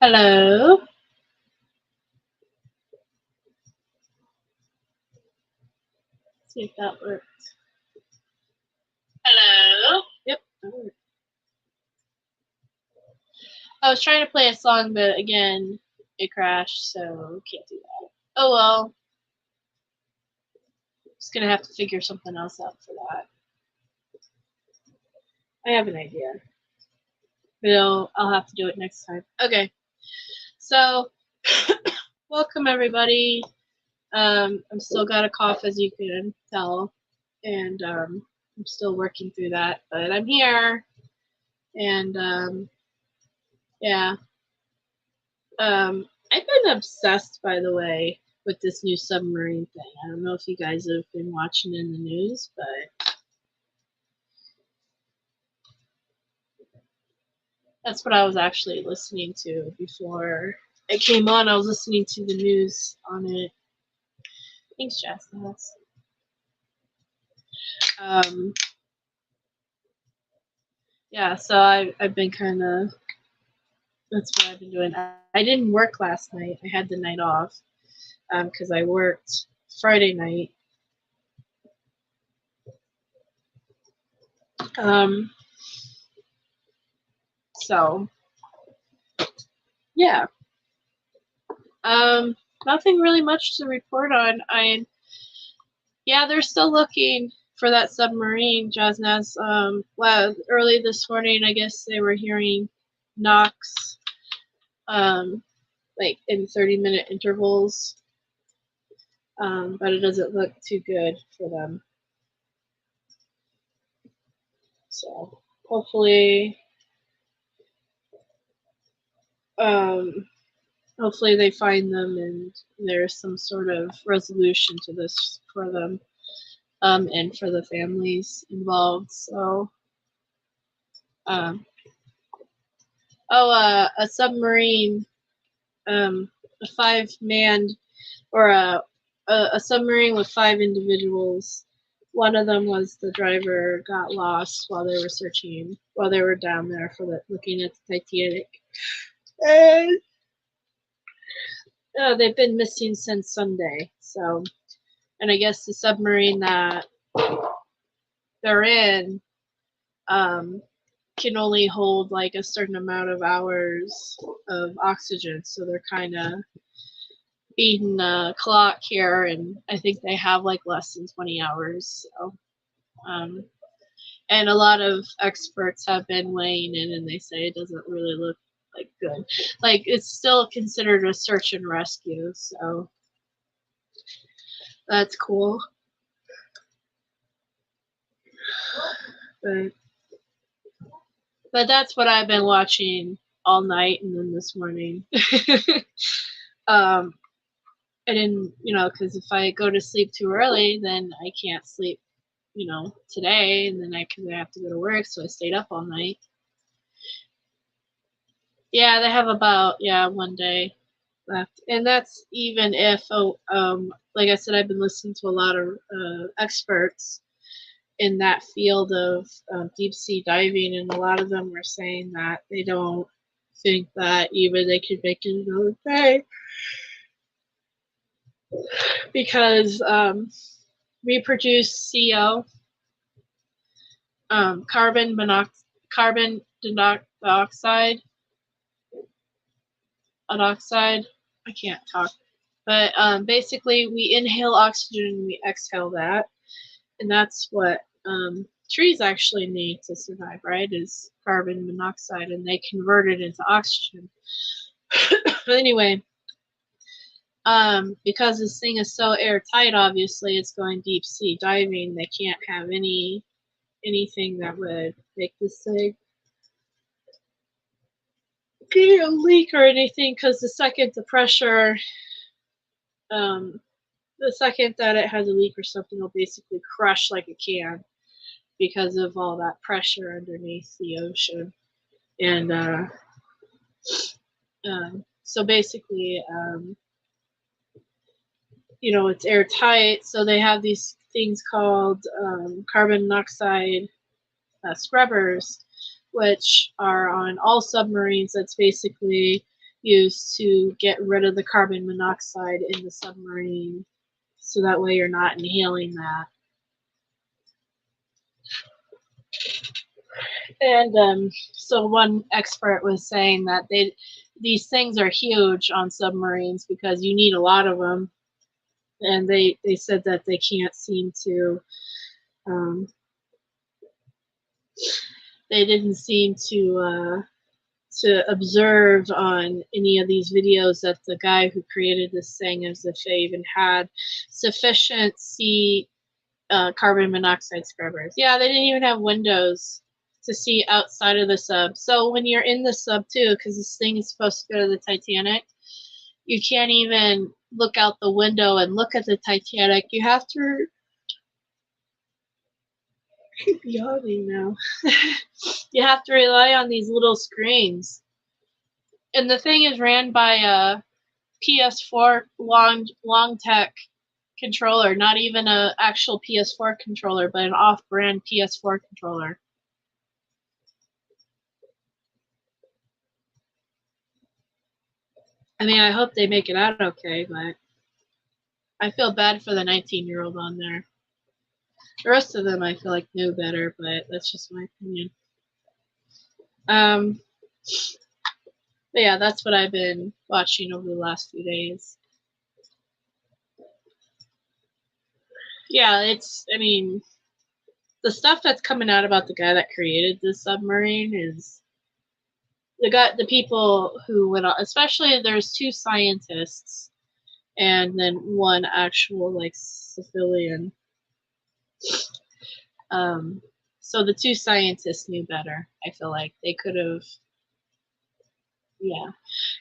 Hello. Let's see if that works. Hello. Yep, that worked. I was trying to play a song, but again, it crashed, so can't do that. Oh well. Just gonna have to figure something else out for that. I have an idea. But I'll have to do it next time. Okay. So, welcome everybody. I'm still got a cough, as you can tell, and I'm still working through that, but I'm here, and yeah. I've been obsessed, by the way, with this new submarine thing. I don't know if you guys have been watching in the news, but that's what I was actually listening to before it came on. I was listening to the news on it. Thanks, Jasmine. Yeah, so I've been kind of, that's what I've been doing. I didn't work last night. I had the night off because I worked Friday night. So yeah. Nothing really much to report on. Yeah, they're still looking for that submarine, Jasnaz. Well, early this morning, I guess they were hearing knocks, like in 30-minute intervals. But it doesn't look too good for them. So hopefully, hopefully they find them and there's some sort of resolution to this for them, and for the families involved. So, a submarine, a 5-manned, or a submarine with 5 individuals. One of them was the driver, got lost while they were searching, while they were down there for looking at the Titanic. And they've been missing since Sunday. So, and I guess the submarine that they're in can only hold like a certain amount of hours of oxygen. So they're kind of beating the clock here, and I think they have like less than 20 hours. So, and a lot of experts have been weighing in, and they say it doesn't really look like good. Like, it's still considered a search and rescue, so that's cool. But that's what I've been watching all night and then this morning. I didn't, because if I go to sleep too early, then I can't sleep, today, and then I have to go to work, so I stayed up all night. Yeah, they have about, 1 day left, and that's even if, like I said, I've been listening to a lot of experts, in that field of deep sea diving, and a lot of them were saying that they don't think that even they could make it another day because we produce CO, carbon dioxide. I can't talk. But basically, we inhale oxygen and we exhale that. And that's what trees actually need to survive, right? Is carbon monoxide, and they convert it into oxygen. But anyway, because this thing is so airtight, obviously it's going deep sea diving. They can't have anything that would make this thing be a leak or anything, because the second the pressure, the second that it has a leak or something, it'll basically crush like a can because of all that pressure underneath the ocean. And so basically, you know, it's airtight, so they have these things called carbon monoxide scrubbers, which are on all submarines. That's basically used to get rid of the carbon monoxide in the submarine, so that way you're not inhaling that. And so one expert was saying that these things are huge on submarines because you need a lot of them, and they said that they can't seem to they didn't seem to observe on any of these videos that the guy who created this thing as if they even had sufficient carbon monoxide scrubbers. Yeah, they didn't even have windows to see outside of the sub. So when you're in the sub too, because this thing is supposed to go to the Titanic, you can't even look out the window and look at the Titanic. You have to keep yawning now. You have to rely on these little screens. And the thing is ran by a PS4 long tech controller, not even an actual PS4 controller, but an off-brand PS4 controller. I mean, I hope they make it out okay, but I feel bad for the 19-year-old on there. The rest of them I feel like knew better, but that's just my opinion. But yeah, that's what I've been watching over the last few days. Yeah, I mean, the stuff that's coming out about the guy that created this submarine is the people who went on, especially there's 2 scientists and then 1 actual like civilian. So the 2 scientists knew better. I feel like they could have, yeah.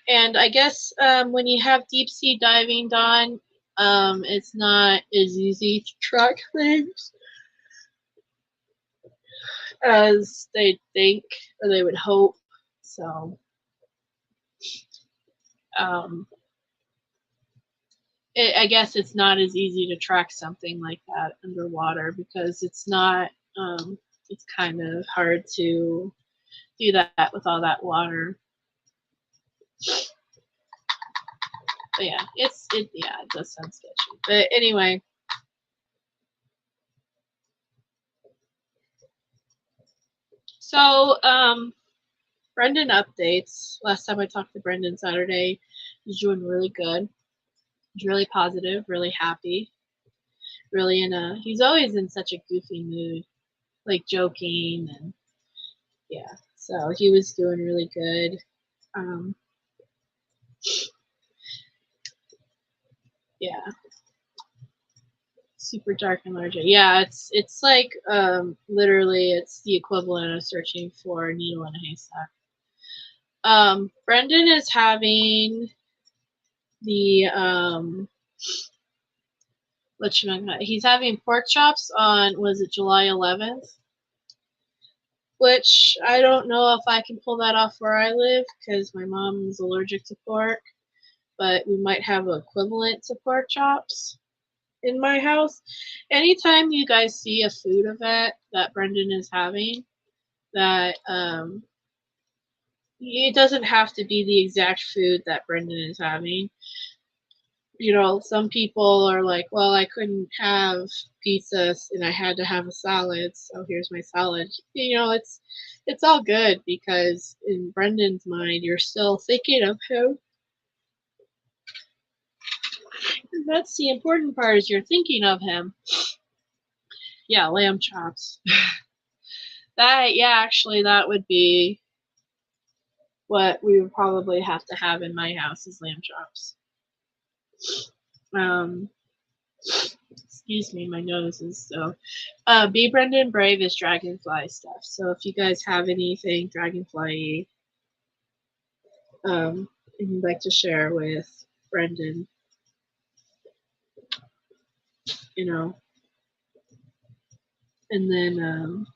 And I guess when you have deep sea diving done, it's not as easy to track things as they think or they would hope. So I guess it's not as easy to track something like that underwater because it's not, it's kind of hard to do that with all that water. But yeah, it does sound sketchy. But anyway. So, Brendan updates. Last time I talked to Brendan Saturday, he's doing really good. He's really positive, really happy. Really he's always in such a goofy mood, like joking and yeah. So he was doing really good. Yeah. Super dark and larger. Yeah, it's like literally it's the equivalent of searching for a needle in a haystack. Brendan is having the he's having pork chops on, was it July 11th? Which I don't know if I can pull that off where I live because my mom is allergic to pork, but we might have an equivalent to pork chops. in my house. Anytime you guys see a food event that Brendan is having, that it doesn't have to be the exact food that Brendan is having. You know, some people are like, well, I couldn't have pizza and I had to have a salad, so here's my salad. You know, it's all good because in Brendan's mind, you're still thinking of him. And that's the important part, is you're thinking of him. Yeah, lamb chops. That, yeah, actually, that would be what we would probably have to have in my house, is lamb chops. Excuse me, my nose is so. Be Brendan Brave is Dragonfly stuff. So if you guys have anything Dragonfly and you'd like to share with Brendan, you know, and then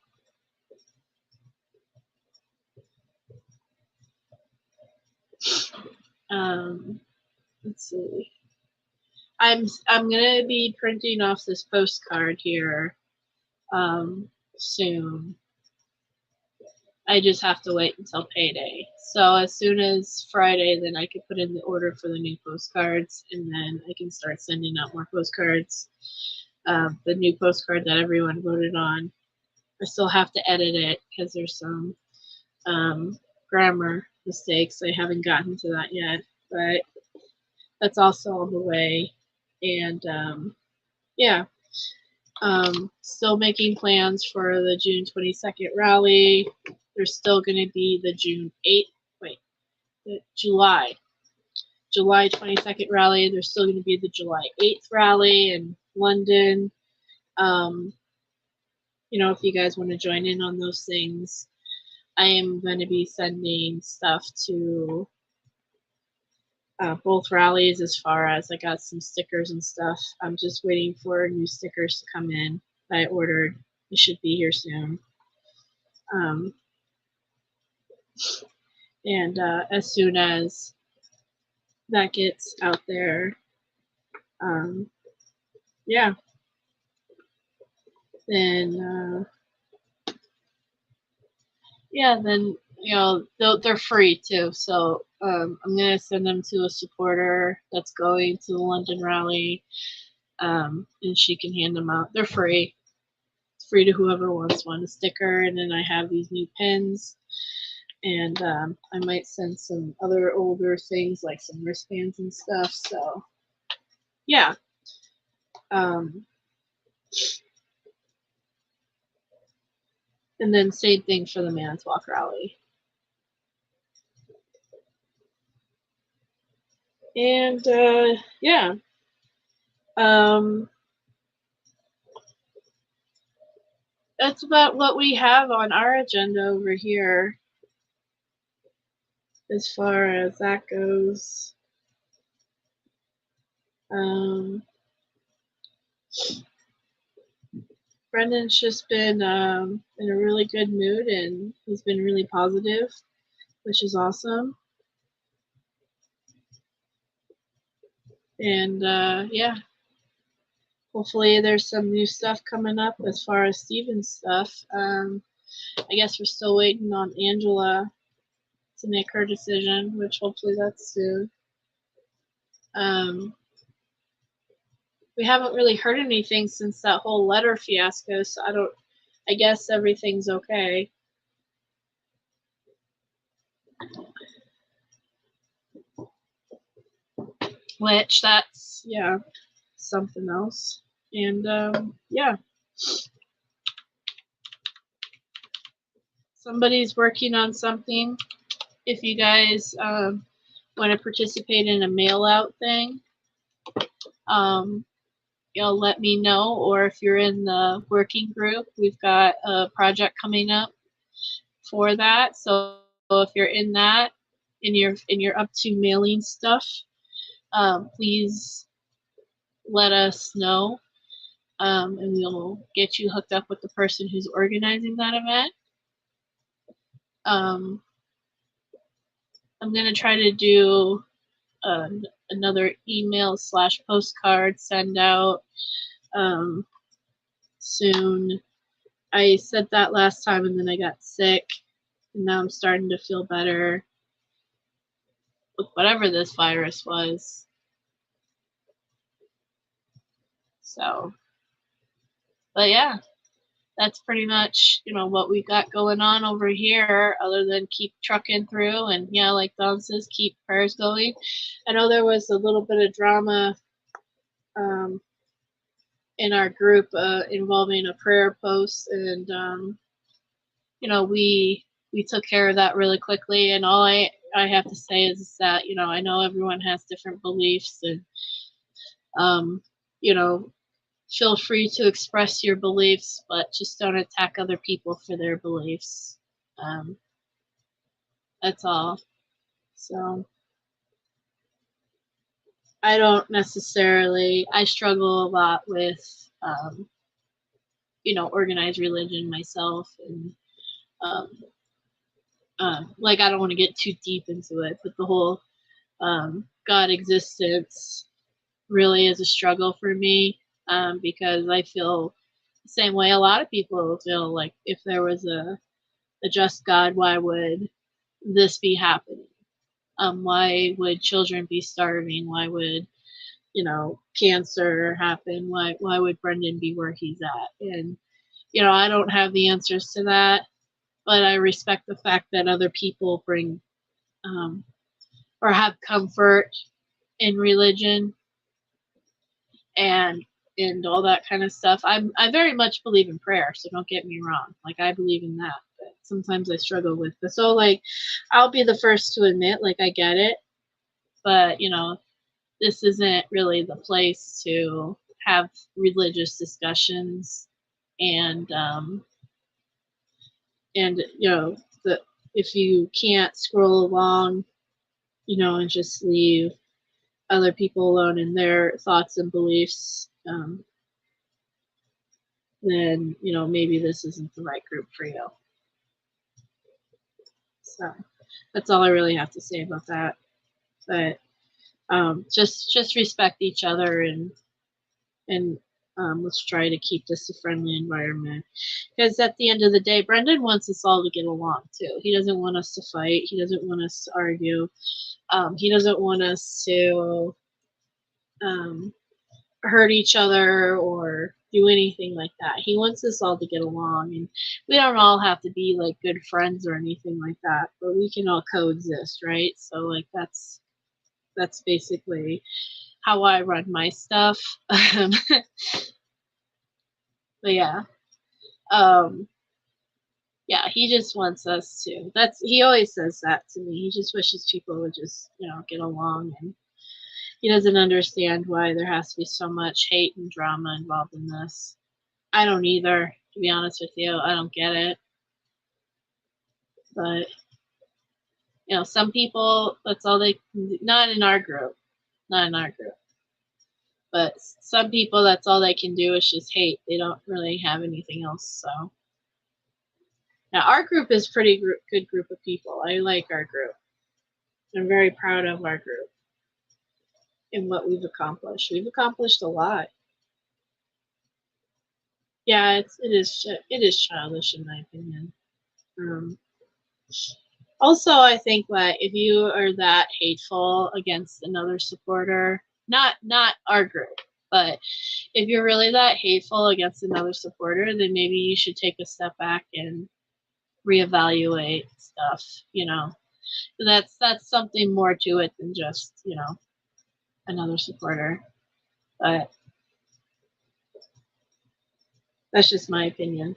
let's see. I'm gonna be printing off this postcard here soon. I just have to wait until payday. So as soon as Friday, then I can put in the order for the new postcards, and then I can start sending out more postcards. The new postcard that everyone voted on, I still have to edit it because there's some grammar mistakes. I haven't gotten to that yet, but that's also on the way. And yeah, still making plans for the June 22nd rally. There's still going to be the June 8th, July 22nd rally. There's still going to be the July 8th rally in London. You know, if you guys want to join in on those things, I am going to be sending stuff to both rallies, as far as I got some stickers and stuff. I'm just waiting for new stickers to come in that I ordered. It should be here soon. And as soon as that gets out there, yeah, then yeah, then you know they're free too. So I'm gonna send them to a supporter that's going to the London rally, and she can hand them out. They're free. It's free to whoever wants one. A sticker, and then I have these new pins, and I might send some other older things like some wristbands and stuff. So yeah. And then same thing for the Manitowoc rally. And yeah, that's about what we have on our agenda over here as far as that goes. Brendan's just been in a really good mood, and he's been really positive, which is awesome. And yeah, hopefully there's some new stuff coming up as far as Steven's stuff. I guess we're still waiting on Angela to make her decision, which hopefully that's soon. We haven't really heard anything since that whole letter fiasco, so I guess everything's okay. Which, that's, yeah, something else. And yeah, somebody's working on something. If you guys want to participate in a mail out thing, you'll let me know. Or if you're in the working group, we've got a project coming up for that. So if you're in that and you're up to mailing stuff, please let us know, and we'll get you hooked up with the person who's organizing that event. I'm gonna try to do another email / postcard send out soon. I said that last time and then I got sick, and now I'm starting to feel better with whatever this virus was. So, but yeah, that's pretty much, you know, what we got going on over here, other than keep trucking through. And yeah, like Don says, keep prayers going. I know there was a little bit of drama in our group involving a prayer post, and you know, we took care of that really quickly. And all I have to say is that, you know, I know everyone has different beliefs, and you know, feel free to express your beliefs, but just don't attack other people for their beliefs. That's all. So I struggle a lot with, you know, organized religion myself. And like, I don't want to get too deep into it, but the whole God existence really is a struggle for me, because I feel the same way a lot of people feel. Like, if there was a just God, why would this be happening? Why would children be starving? Why would, you know, cancer happen? Why would Brendan be where he's at? And, you know, I don't have the answers to that, but I respect the fact that other people bring or have comfort in religion and all that kind of stuff. I very much believe in prayer, so don't get me wrong. Like, I believe in that, but sometimes I struggle with it. So, like, I'll be the first to admit, like, I get it, but, you know, this isn't really the place to have religious discussions. And you know, if you can't scroll along, you know, and just leave other people alone in their thoughts and beliefs, then, you know, maybe this isn't the right group for you. So that's all I really have to say about that. But just respect each other, and let's try to keep this a friendly environment. Because at the end of the day, Brendan wants us all to get along too. He doesn't want us to fight. He doesn't want us to argue. He doesn't want us to hurt each other or do anything like that. He wants us all to get along, and we don't all have to be like good friends or anything like that, but we can all coexist, right? So, like, that's basically how I run my stuff. But yeah, yeah, he just wants us to. He always says that to me. He just wishes people would just, you know, get along, and he doesn't understand why there has to be so much hate and drama involved in this. I don't either, to be honest with you. I don't get it. But, you know, some people, that's all they can do. Not in our group. But some people, that's all they can do is just hate. They don't really have anything else. So now our group is pretty good group of people. I like our group. I'm very proud of our group and what we've accomplished. We've accomplished a lot. Yeah, it is childish in my opinion. Also, I think that if you are that hateful against another supporter, not our group, but if you're really that hateful against another supporter, then maybe you should take a step back and reevaluate stuff. You know, that's something more to it than just, you know, another supporter. But that's just my opinion.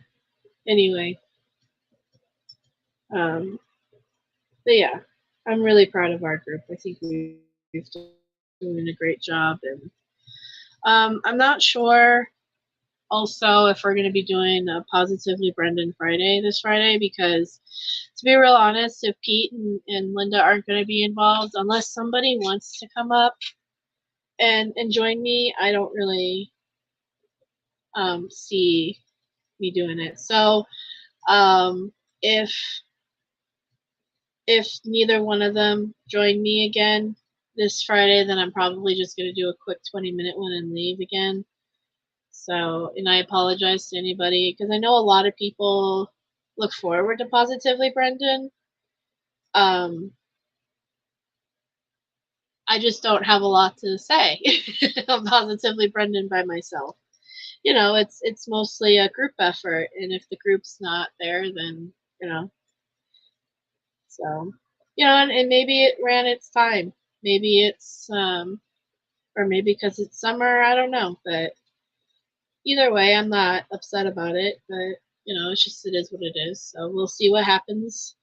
Anyway, but yeah, I'm really proud of our group. I think we've doing a great job, and I'm not sure also if we're going to be doing a Positively Brendan Friday this Friday, because to be real honest, if Pete and Linda aren't going to be involved, unless somebody wants to come up and join me, I don't really see me doing it. So if neither one of them join me again, this Friday, then I'm probably just going to do a quick 20-minute one and leave again. So, and I apologize to anybody because I know a lot of people look forward to Positively Brendan. I just don't have a lot to say on Positively Brendan by myself. You know, it's mostly a group effort, and if the group's not there, then, you know. So, you know, and maybe it ran its time. Maybe it's or maybe because it's summer, I don't know. But either way, I'm not upset about it. But, you know, it's just, it is what it is. So we'll see what happens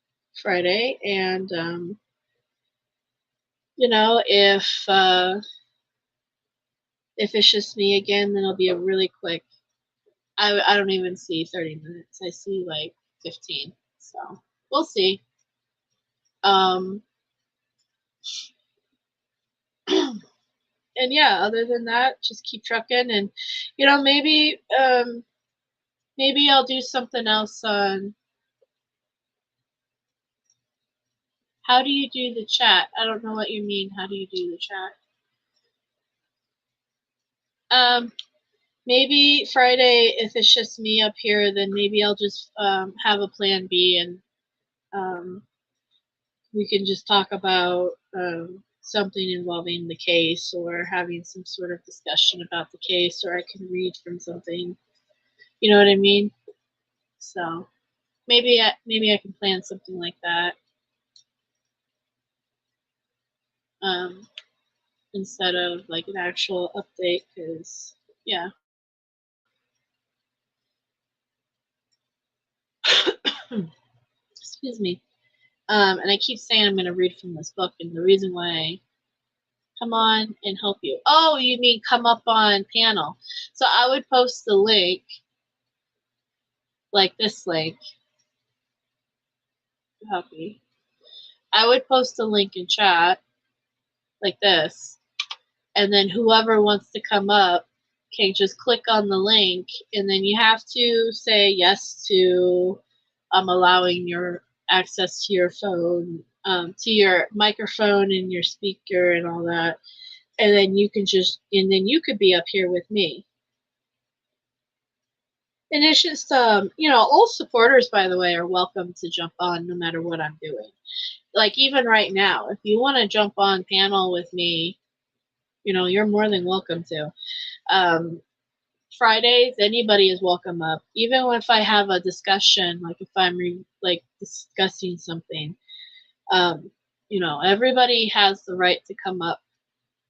Friday. And, you know, if it's just me again, then it'll be a really quick, I don't even see 30 minutes. I see like 15. So we'll see. And yeah, other than that, just keep trucking, and, you know, maybe I'll do something else on how do you do the chat. I don't know what you mean. How do you do the chat? Maybe Friday, if it's just me up here, then maybe I'll just have a plan B, and we can just talk about something involving the case, or having some sort of discussion about the case, or I can read from something. You know what I mean? So maybe I can plan something like that. Instead of like an actual update, because yeah. Excuse me. And I keep saying I'm going to read from this book, and the reason why, come on and help you. Oh, you mean come up on panel. So I would post the link, like this link. Copy. I would post a link in chat, like this, and then whoever wants to come up can just click on the link, and then you have to say yes to allowing your access to your phone, to your microphone and your speaker and all that, and then you could be up here with me. And it's just, you know, all supporters, by the way, are welcome to jump on no matter what I'm doing. Like, even right now, if you want to jump on panel with me, you know, you're more than welcome to. Fridays, anybody is welcome up. Even if I have a discussion, like if I'm discussing something, you know, everybody has the right to come up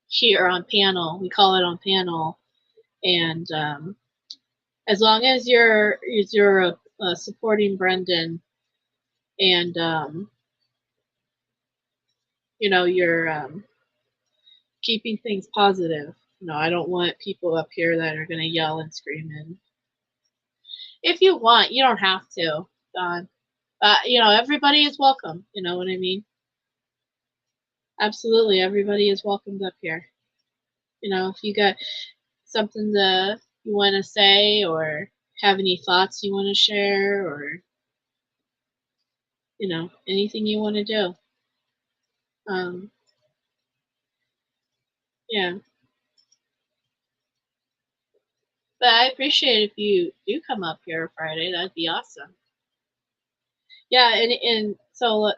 here on panel. We call it on panel, and as long as you're supporting Brendan, and you know, you're keeping things positive. You know, I don't want people up here that are going to yell and scream. And if you want, you don't have to, Don. You know, everybody is welcome. You know what I mean? Absolutely, everybody is welcomed up here. You know, if you got something you want to say, or have any thoughts you want to share, or, you know, anything you want to do. Yeah. But I appreciate if you do come up here Friday. That'd be awesome. Yeah, and so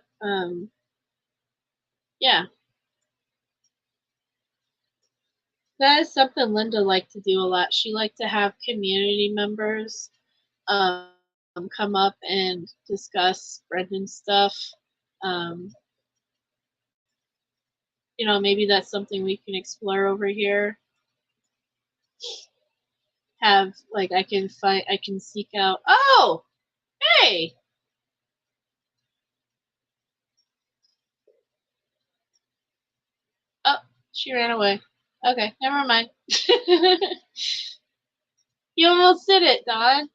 yeah. That is something Linda liked to do a lot. She liked to have community members come up and discuss Brendan stuff. You know, maybe that's something we can explore over here. Have, like, I can seek out. Oh, hey. Oh, she ran away. Okay, never mind. You almost did it, Dawn.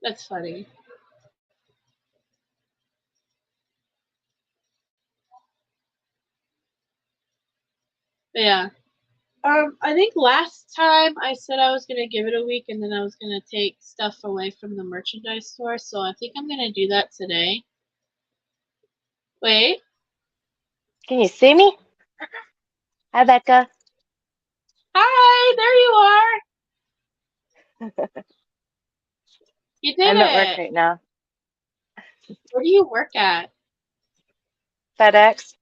That's funny. But yeah. I think last time I said I was gonna give it a week, and then I was gonna take stuff away from the merchandise store. So I think I'm gonna do that today. Wait. Can you see me? Hi, Becca. Hi, there you are. You did I'm at work it. right now. Where do you work at? FedEx.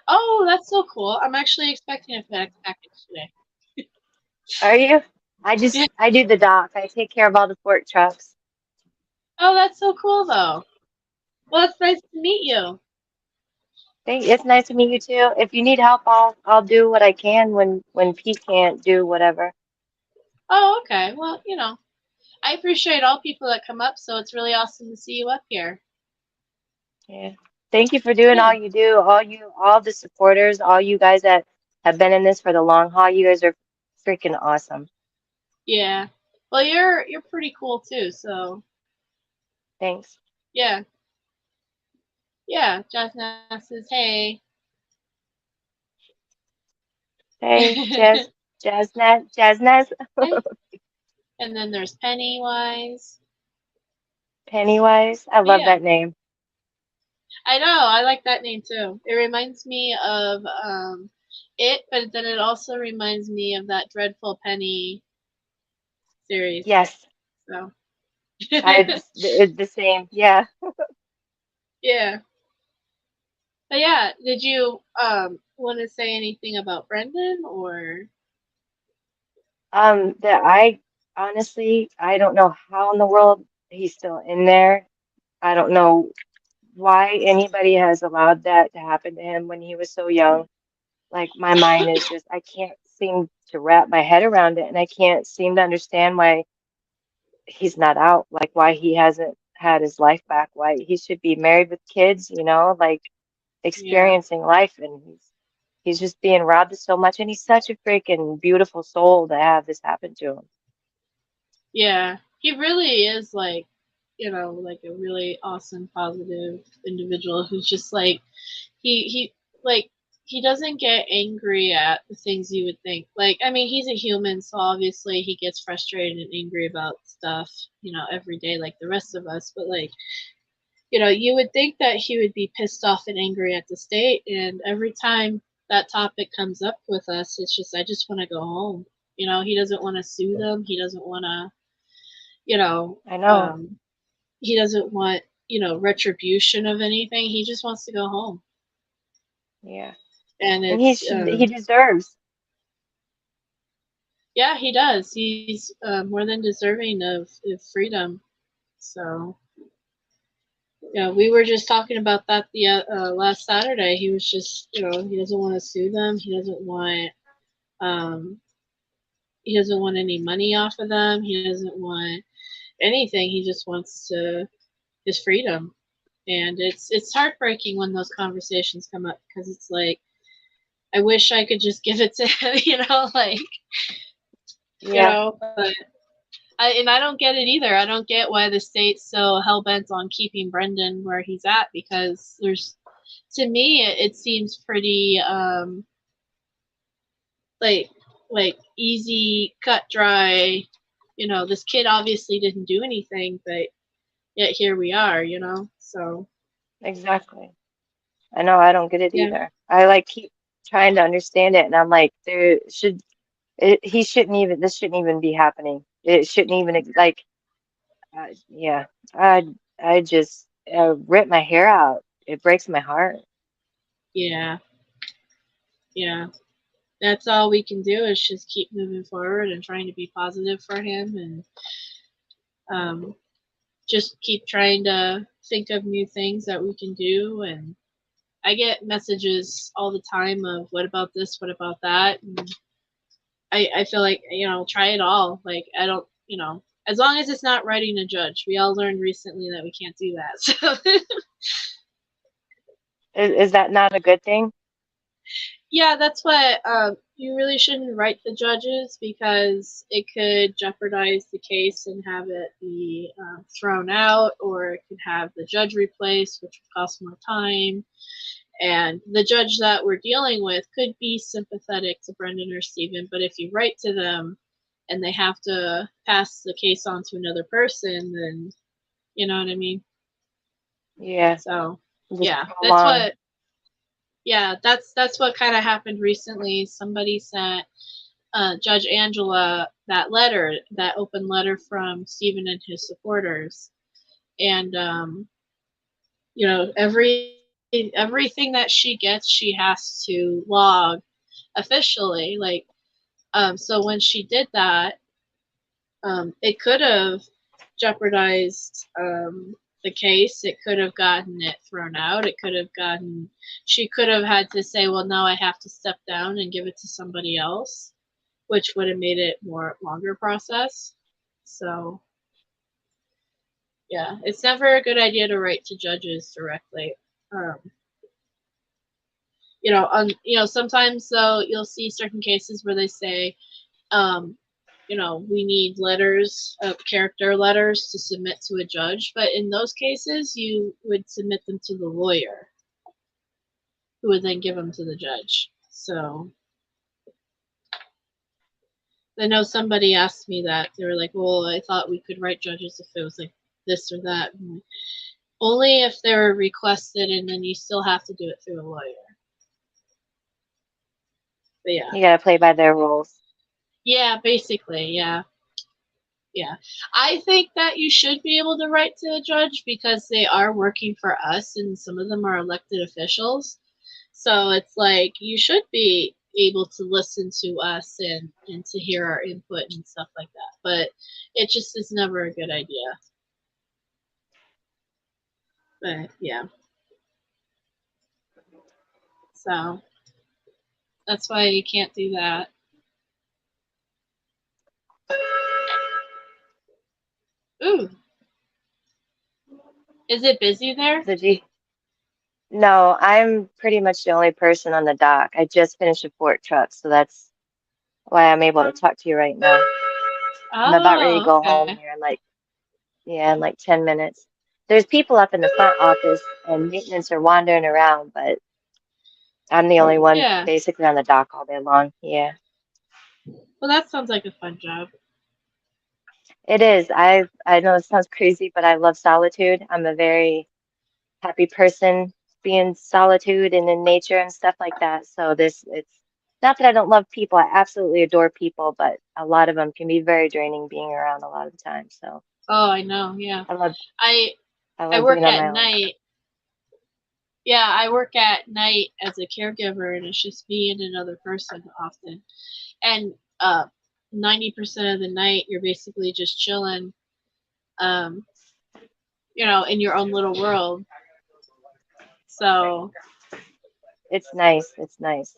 Oh, that's so cool. I'm actually expecting a FedEx package today. Are you? Yeah. I do the dock. I take care of all the fork trucks. Oh, that's so cool though. Well, it's nice to meet you. It's nice to meet you too. If you need help, I'll do what I can when Pete can't do whatever. Oh, okay. Well, I appreciate all people that come up, so it's really awesome to see you up here. Yeah. Thank you for doing Yeah. all you do. All the supporters, all you guys that have been in this for the long haul. You guys are freaking awesome. Yeah. Well, you're pretty cool too, so Thanks. yeah. Yeah. Jasna says, hey. Hey, Jaznaz, Hey. And then there's Pennywise. Pennywise. I But love yeah. that name. I know, I like that name too. It reminds me of it, but then it also reminds me of that Dreadful Penny series. Yes, So it's the same. Yeah. yeah. But yeah, did you want to say anything about Brendan or That I honestly, I don't know how in the world he's still in there. I don't know why anybody has allowed that to happen to him when he was so young. Like my mind is just, I can't seem to wrap my head around it, and I can't seem to understand why he's not out, like why he hasn't had his life back, why he should be married with kids, like yeah. experiencing life, and he's just being robbed of so much, and he's such a freaking beautiful soul to have this happen to him. Yeah. He really is like a really awesome positive individual who's just like he like he doesn't get angry at the things you would think. Like, I mean, he's a human, so obviously he gets frustrated and angry about stuff, every day like the rest of us. But like, you would think that he would be pissed off and angry at the state, and every time that topic comes up with us, it's just I just want to go home. He doesn't want to sue them. He doesn't want to, you know, I know. um, he doesn't want, retribution of anything. He just wants to go home. Yeah. And And it's he deserves. yeah, he does. He's more than deserving of freedom. So we were just talking about that the last Saturday. He was just, he doesn't want to sue them. Um, he doesn't want any money off of them. He doesn't want anything. He just wants his freedom. And it's heartbreaking when those conversations come up because it's like I wish I could just give it to him, like Yeah, but I don't get it either. I don't get why the state's so hell bent on keeping Brendan where he's at because to me, it seems pretty like easy, cut, dry. This kid obviously didn't do anything, but yet here we are. So exactly. I know I don't get it yeah, either. I like keep trying to understand it, and I'm like, he shouldn't even, this shouldn't even be happening. It shouldn't even, like, yeah, I just rip my hair out. It breaks my heart. yeah, yeah. That's all we can do is just keep moving forward and trying to be positive for him and um, just keep trying to think of new things that we can do. And I get messages all the time of what about this, what about that, and I feel like try it all. Like I don't as long as it's not writing a judge. We all learned recently that we can't do that. So Is that not a good thing? yeah, that's what you really shouldn't write the judges because it could jeopardize the case and have it be thrown out, or it could have the judge replaced, which would cost more time. And the judge that we're dealing with could be sympathetic to Brendan or Stephen, but if you write to them and they have to pass the case on to another person, then you know what I mean? Yeah. So Just That's prolong. what. Yeah, that's what kind of happened recently. Somebody sent Judge Angela that letter, that open letter from Stephen and his supporters, and everything that she gets, she has to log officially. Like, so when she did that, it could have jeopardized the case. It could have gotten it thrown out. She could have had to say, well, now I have to step down and give it to somebody else, which would have made it more longer process. So, yeah, it's never a good idea to write to judges directly. Um, sometimes though you'll see certain cases where they say, we need letters, character letters to submit to a judge. But in those cases, you would submit them to the lawyer, who would then give them to the judge. So I know somebody asked me that. They were like, well, I thought we could write judges if it was like this or that. Only if they're requested, and then you still have to do it through a lawyer. But yeah. You gotta play by their rules. Yeah, basically, yeah. Yeah. I think that you should be able to write to a judge because they are working for us and some of them are elected officials. So it's like you should be able to listen to us and to hear our input and stuff like that. But it just is never a good idea. But yeah. So that's why you can't do that. Ooh. Is it busy there? No, I'm pretty much the only person on the dock. I just finished a fork truck, so that's why I'm able to talk to you right now. I'm about ready to go home here in like 10 minutes. There's people up in the front office and maintenance are wandering around, but I'm the only one basically on the dock all day long. Yeah. Well, that sounds like a fun job. It is. I know it sounds crazy, but I love solitude. I'm a very happy person being solitude and in nature and stuff like that. So it's not that I don't love people. I absolutely adore people, but a lot of them can be very draining being around a lot of the time. So Oh, I know. Yeah. I love work being on at my own. night. Yeah, I work at night as a caregiver, and it's just me and another person often. And 90% of the night, you're basically just chilling, in your own little world. So It's nice. It's nice.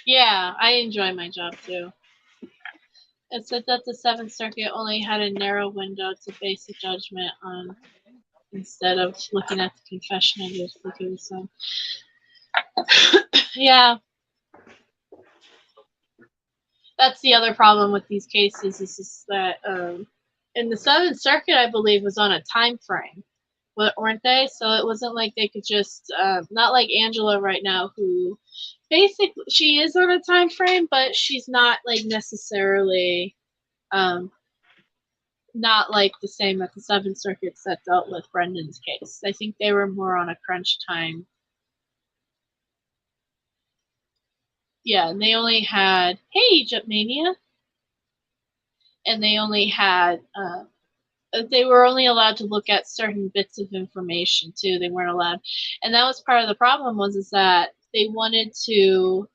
yeah, I enjoy my job too. It said that the Seventh Circuit only had a narrow window to base a judgment on, instead of looking at the confession and just looking at some. Yeah. That's the other problem with these cases is that in the Seventh Circuit, I believe, was on a time frame, weren't they? So it wasn't like they could just not like Angela right now, who basically she is on a time frame, but she's not like necessarily not like the same that the Seventh Circuit that dealt with Brendan's case. I think they were more on a crunch time. Yeah, and they only had Egypt Mania, and they only had they were only allowed to look at certain bits of information too. They weren't allowed, and that was part of the problem. Is that they wanted to.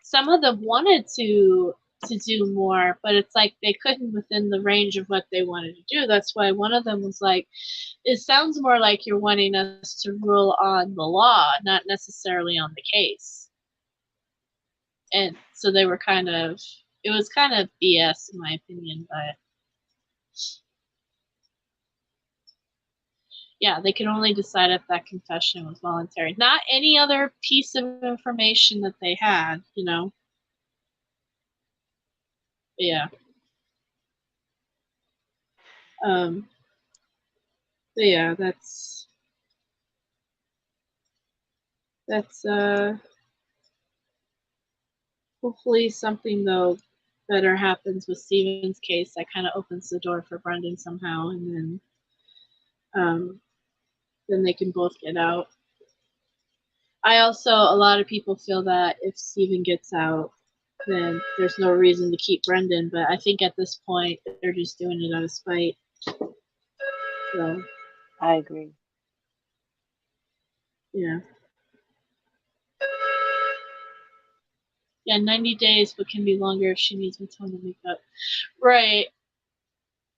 Some of them wanted to do more, but it's like they couldn't within the range of what they wanted to do. That's why one of them was like, "It sounds more like you're wanting us to rule on the law, not necessarily on the case." And so they were it was kind of BS in my opinion, but yeah, they could only decide if that confession was voluntary, not any other piece of information that they had, But yeah. But yeah, that's hopefully something though better happens with Steven's case that kind of opens the door for Brendan somehow, and then then they can both get out. A lot of people feel that if Steven gets out, then there's no reason to keep Brendan, but I think at this point, they're just doing it out of spite. So, I agree. yeah. Yeah, 90 days, but can be longer if she needs more time to make up. Right.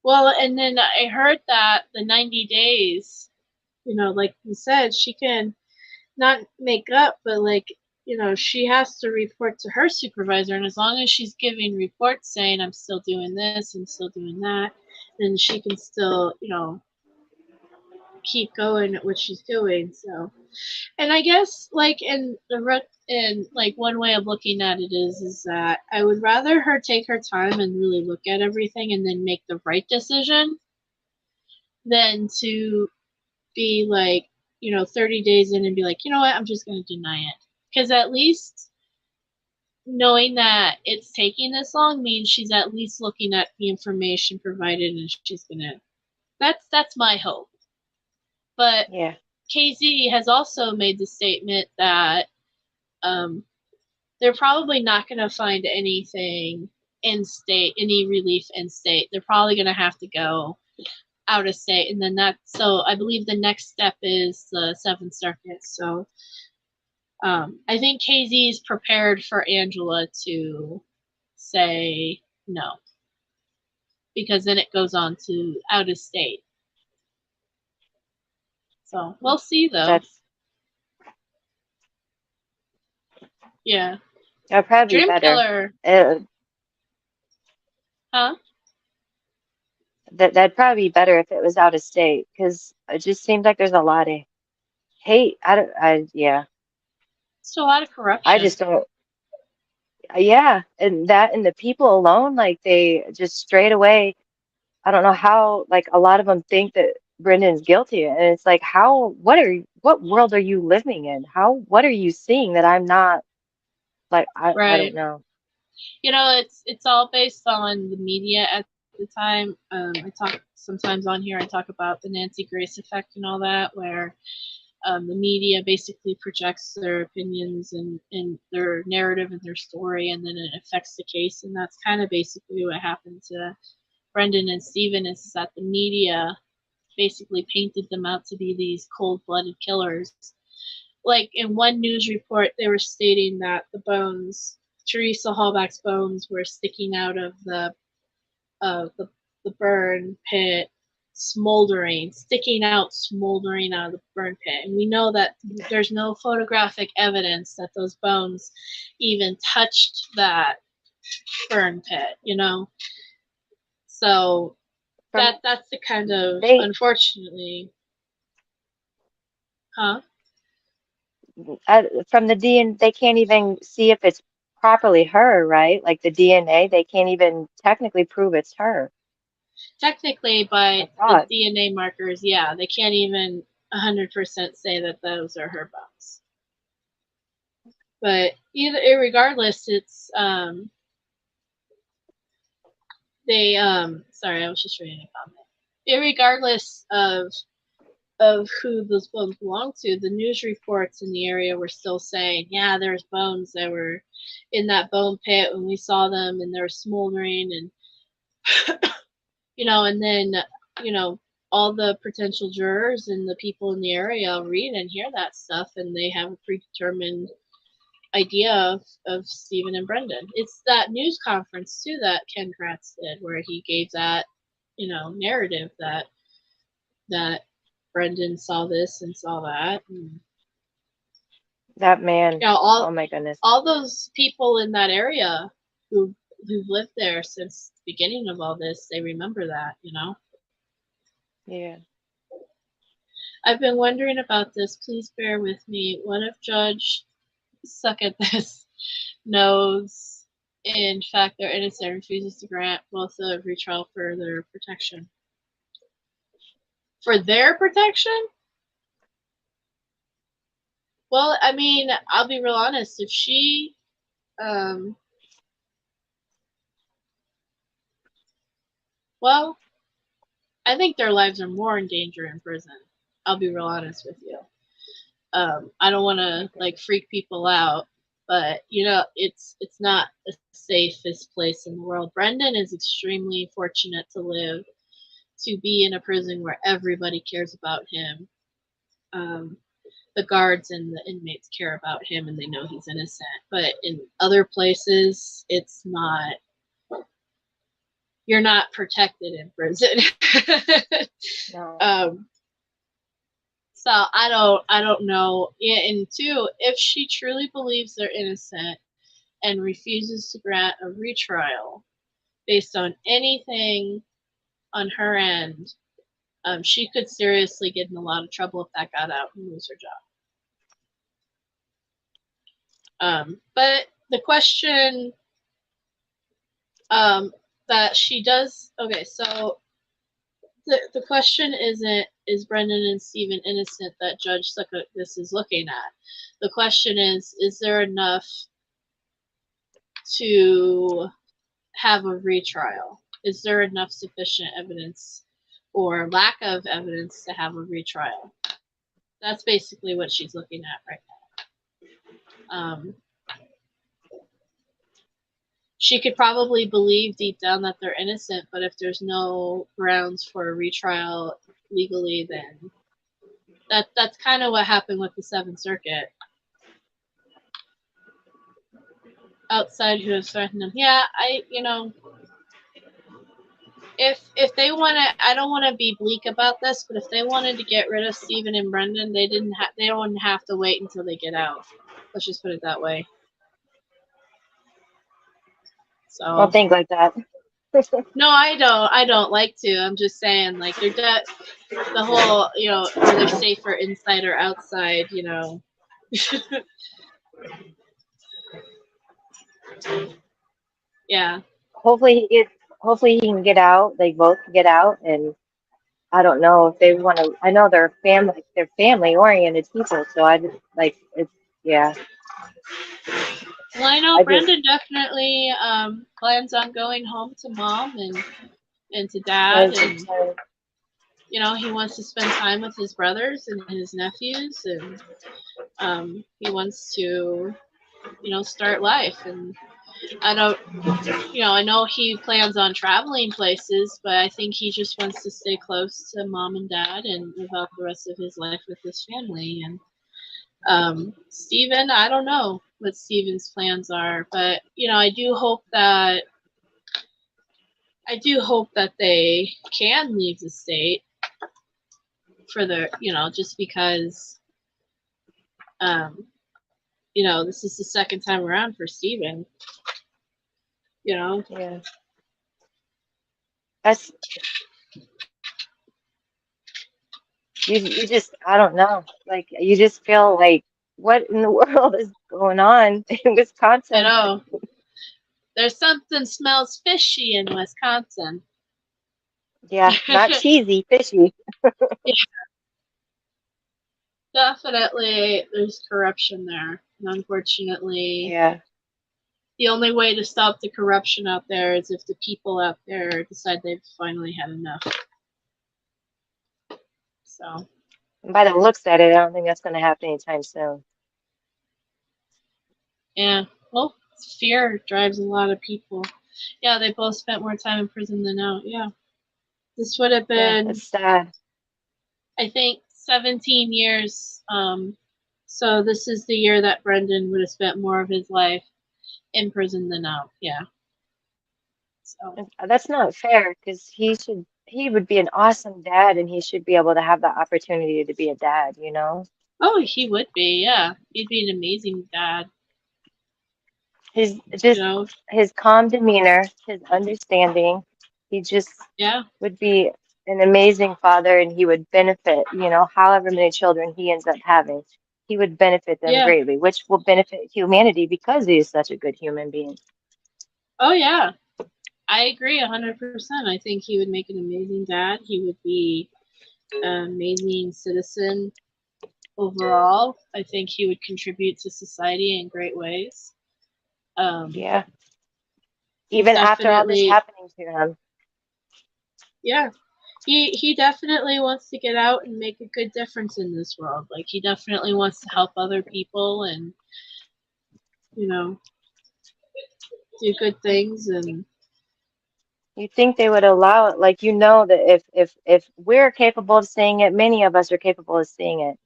Well, and then I heard that the 90 days, like you said, she can not make up, but she has to report to her supervisor, and as long as she's giving reports saying I'm still doing this, I'm still doing that, then she can still, keep going at what she's doing. So, and I guess one way of looking at it is that I would rather her take her time and really look at everything and then make the right decision than to be 30 days in and be like, you know what, I'm just going to deny it. Because at least knowing that it's taking this long means she's at least looking at the information provided and she's going to, that's my hope. But yeah. KZ has also made the statement that they're probably not going to find anything in state, any relief in state. They're probably going to have to go out of state, and then so I believe the next step is the Seventh Circuit. So I think KZ is prepared for Angela to say no, because then it goes on to out of state. So we'll see, though. Yeah. That'd probably be Dream better. Killer. Huh? That'd probably be better if it was out of state, because it just seems like there's a lot of hate. Yeah. It's a lot of corruption. I just don't. Yeah, and the people alone, like they just straight away. I don't know how. Like a lot of them think that Brendan's guilty, and it's like, how? What world are you living in? What are you seeing that I'm not? Like I don't know. It's all based on the media at the time. I talk sometimes on here. I talk about the Nancy Grace effect and all that, where the media basically projects their opinions and their narrative and their story, and then it affects the case. And that's kind of basically what happened to Brendan and Steven, is that the media basically painted them out to be these cold-blooded killers. Like in one news report, they were stating that the bones, Teresa Hallback's bones, were sticking out of the burn pit, smoldering out of the burn pit. And we know that there's no photographic evidence that those bones even touched that burn pit, So that's the kind of, unfortunately, huh? From the DNA, they can't even see if it's properly her, right? Like the DNA, they can't even technically prove it's her. Technically, by the DNA markers, yeah, they can't even 100% say that those are her bones. But regardless, it's sorry, I was just reading a comment. Irregardless of who those bones belong to, the news reports in the area were still saying, yeah, there's bones that were in that bone pit when we saw them, and they're smoldering, and and then all the potential jurors and the people in the area read and hear that stuff, and they have a predetermined idea of Steven and Brendan. It's that news conference too that Ken Kratz did, where he gave that narrative that Brendan saw this and saw that. And, that man. Oh my goodness. All those people in that area who've lived there since the beginning of all this, they remember that, Yeah. I've been wondering about this. Please bear with me. What if Judge Suck at This knows, in fact, they're innocent, refuses to grant both a retrial for their protection? For their protection? Well, I mean, I'll be real honest. If she, well, I think their lives are more in danger in prison. I'll be real honest with you. I don't want to like freak people out, but you know, it's not the safest place in the world. Brendan is extremely fortunate to be in a prison where everybody cares about him. The guards and the inmates care about him, and they know he's innocent. But in other places, it's not. You're not protected in prison. No. So I don't know. Yeah, and two, if she truly believes they're innocent and refuses to grant a retrial based on anything on her end, she could seriously get in a lot of trouble if that got out and lose her job. But the question that she does, okay, so the question isn't, is Brendan and Stephen innocent that Judge this is looking at? The question is there enough to have a retrial? Is there enough sufficient evidence or lack of evidence to have a retrial? That's basically what she's looking at right now. She could probably believe deep down that they're innocent, but if there's no grounds for a retrial legally, then that's kind of what happened with the Seventh Circuit. Outside who has threatened them. Yeah, if they want to, I don't want to be bleak about this, but if they wanted to get rid of Stephen and Brendan, they don't have to wait until they get out. Let's just put it that way. So Don't think like that. No, I don't like to. I'm just saying, like, they're the whole, you know, are they safer inside or outside, you know. Yeah. Hopefully he can get out. They both get out, and I don't know if they want to. I know they're family oriented people, so I just like it's yeah. Well, I know Brendan definitely plans on going home to mom and to dad, and you know, he wants to spend time with his brothers and his nephews, and he wants to, you know, start life. And I know he plans on traveling places, but I think he just wants to stay close to mom and dad and live out the rest of his life with his family. And Stephen, I don't know what Stephen's plans are, but you know, I do hope that they can leave the state for the, you know, just because you know, this is the second time around for Stephen. You know? Yeah. You just, I don't know. Like, you just feel like, what in the world is going on in Wisconsin? I know. There's something smells fishy in Wisconsin. Yeah, not cheesy, fishy. Yeah. Definitely, there's corruption there. And unfortunately, yeah, the only way to stop the corruption out there is if the people out there decide they've finally had enough. So. And by the looks at it, I don't think that's going to happen anytime soon. Yeah, well, fear drives a lot of people. Yeah, they both spent more time in prison than out. Yeah. This would have been, it's sad. I think, 17 years. So this is the year that Brendan would have spent more of his life in prison than out. Yeah. So. That's not fair, because he would be an awesome dad, and he should be able to have the opportunity to be a dad, you know? Oh, he would be, yeah. He'd be an amazing dad. His calm demeanor, his understanding, he just would be an amazing father, and he would benefit, you know, however many children he ends up having. He would benefit them greatly, which will benefit humanity because he is such a good human being. Oh, yeah. I agree 100%. I think he would make an amazing dad. He would be an amazing citizen overall. I think he would contribute to society in great ways. Yeah. Even after all this happening to him. Yeah. he definitely wants to get out and make a good difference in this world. Like, he definitely wants to help other people and, you know, do good things. And You think they would allow it? Like, that if we're capable of seeing it, many of us are capable of seeing it.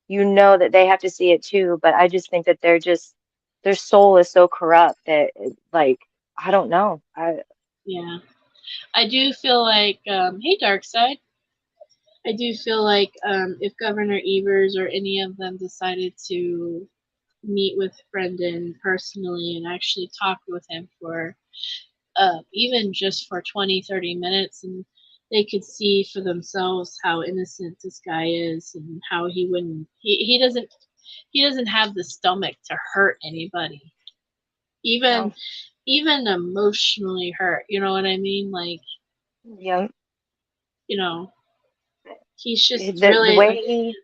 You know that they have to see it too, but I just think that their soul is so corrupt that like I don't know. yeah, I do feel like, hey, Darkside, I do feel like if Governor Evers or any of them decided to meet with Brendan personally and actually talk with him for even just for 20-30 minutes, and they could see for themselves how innocent this guy is and how he wouldn't he doesn't have the stomach to hurt anybody, even No. even emotionally hurt, you know what I mean? Like, Yeah. you know, he's just The really way like, he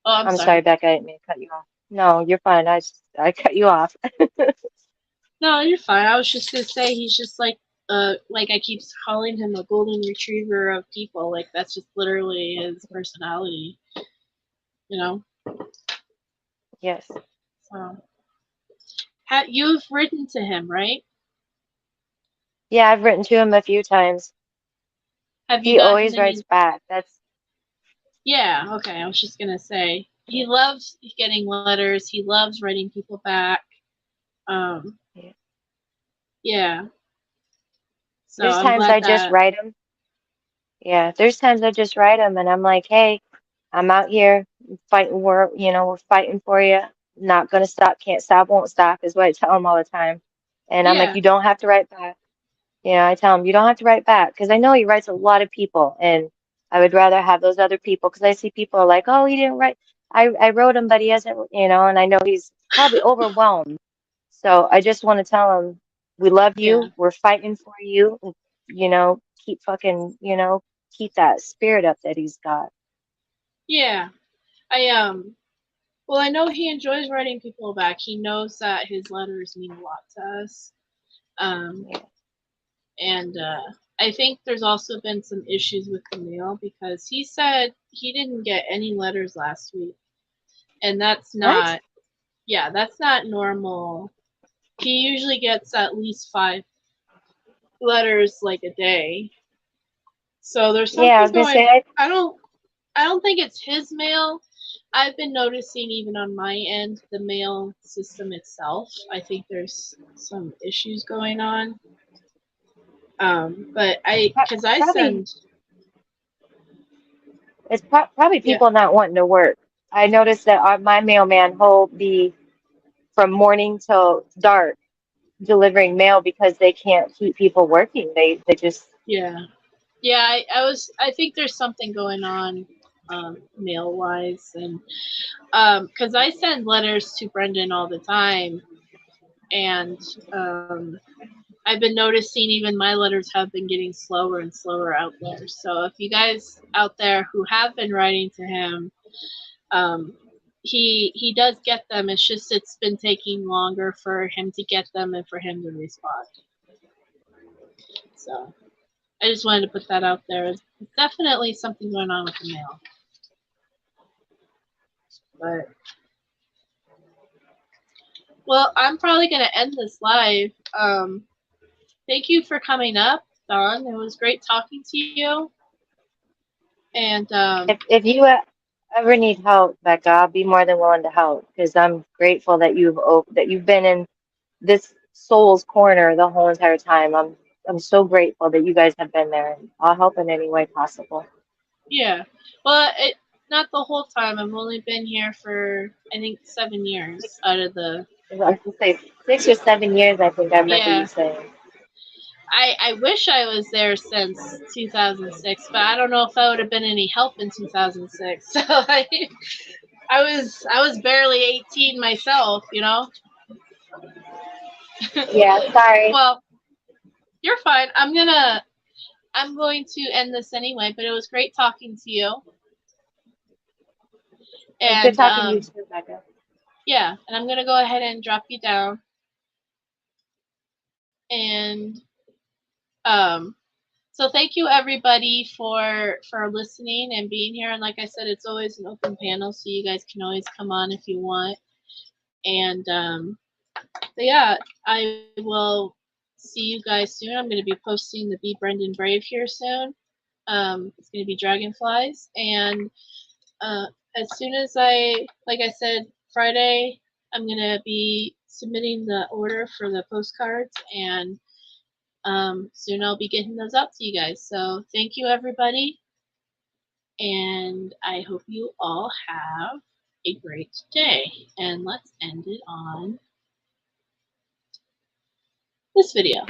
oh, I'm I'm sorry, sorry. Becca, I didn't mean to cut you off. No, you're fine. I cut you off. No, you're fine. I was just gonna say he's just like I keep calling him a golden retriever of people. Like, that's just literally his personality, you know. Yes. So, you've written to him, right? Yeah, I've written to him a few times. Have you He gotten always writes any? back. That's Yeah. Okay. I was just gonna say he loves getting letters. He loves writing people back. Um. yeah. Yeah. So There's I'm times glad I just that. write him. Yeah, there's times I just write him and I'm like, hey, I'm out here fighting we're fighting for you. Not gonna stop, can't stop, won't stop is what I tell him all the time. And I'm like, Yeah. you don't have to write back. I tell him you don't have to write back because I know he writes a lot of people, and I would rather have those other people because I see people are like, oh, he didn't write. I wrote him, but he hasn't, and I know he's probably overwhelmed. So I just want to tell him we love Yeah. you, we're fighting for you, and, keep fucking, keep that spirit up that he's got. Yeah. I. Well, I know he enjoys writing people back. He knows that his letters mean a lot to us. Um. Yeah. And I think there's also been some issues with the mail because he said he didn't get any letters last week, and What? that's not normal. He usually gets at least 5 letters like a day. So there's Yeah, I something was gonna going. say I don't think it's his mail. I've been noticing even on my end the mail system itself. I think there's some issues going on. But because I probably send, it's probably yeah, people not wanting to work. I noticed that my mailman will be from morning till dark delivering mail because they can't keep people working. They just yeah. Yeah, I think there's something going on mail wise, and because I send letters to Brendan all the time, and I've been noticing even my letters have been getting slower and slower out there. So if you guys out there who have been writing to him, um, he does get them. It's just it's been taking longer for him to get them and for him to respond. So I just wanted to put that out there. It's definitely something going on with the mail. But well, I'm probably gonna end this live. Thank you for coming up, Don. It was great talking to you. And if you ever need help, Becca, I'll be more than willing to help because I'm grateful that you've been in this soul's corner the whole entire time. I'm so grateful that you guys have been there, and I'll help in any way possible. yeah, well, not the whole time. I've only been here for I think 7 years out of the. I was gonna say 6 or 7 years, I think I remember you Yeah, saying. I wish I was there since 2006, but I don't know if I would have been any help in 2006. So I was barely 18 myself, you know. Yeah, sorry. Well, you're fine. I'm going to end this anyway, but it was great talking to you. It was good And talking to you too, Becca. yeah, and I'm gonna go ahead and drop you down. And um, So thank you everybody for listening and being here. And like I said, it's always an open panel, so you guys can always come on if you want. And but yeah, I will see you guys soon. I'm going to be posting the Be Brendan Brave here soon. It's going to be dragonflies, and as soon as like I said, Friday, I'm going to be submitting the order for the postcards, and soon I'll be getting those out to you guys. So thank you, everybody, and I hope you all have a great day. And let's end it on this video.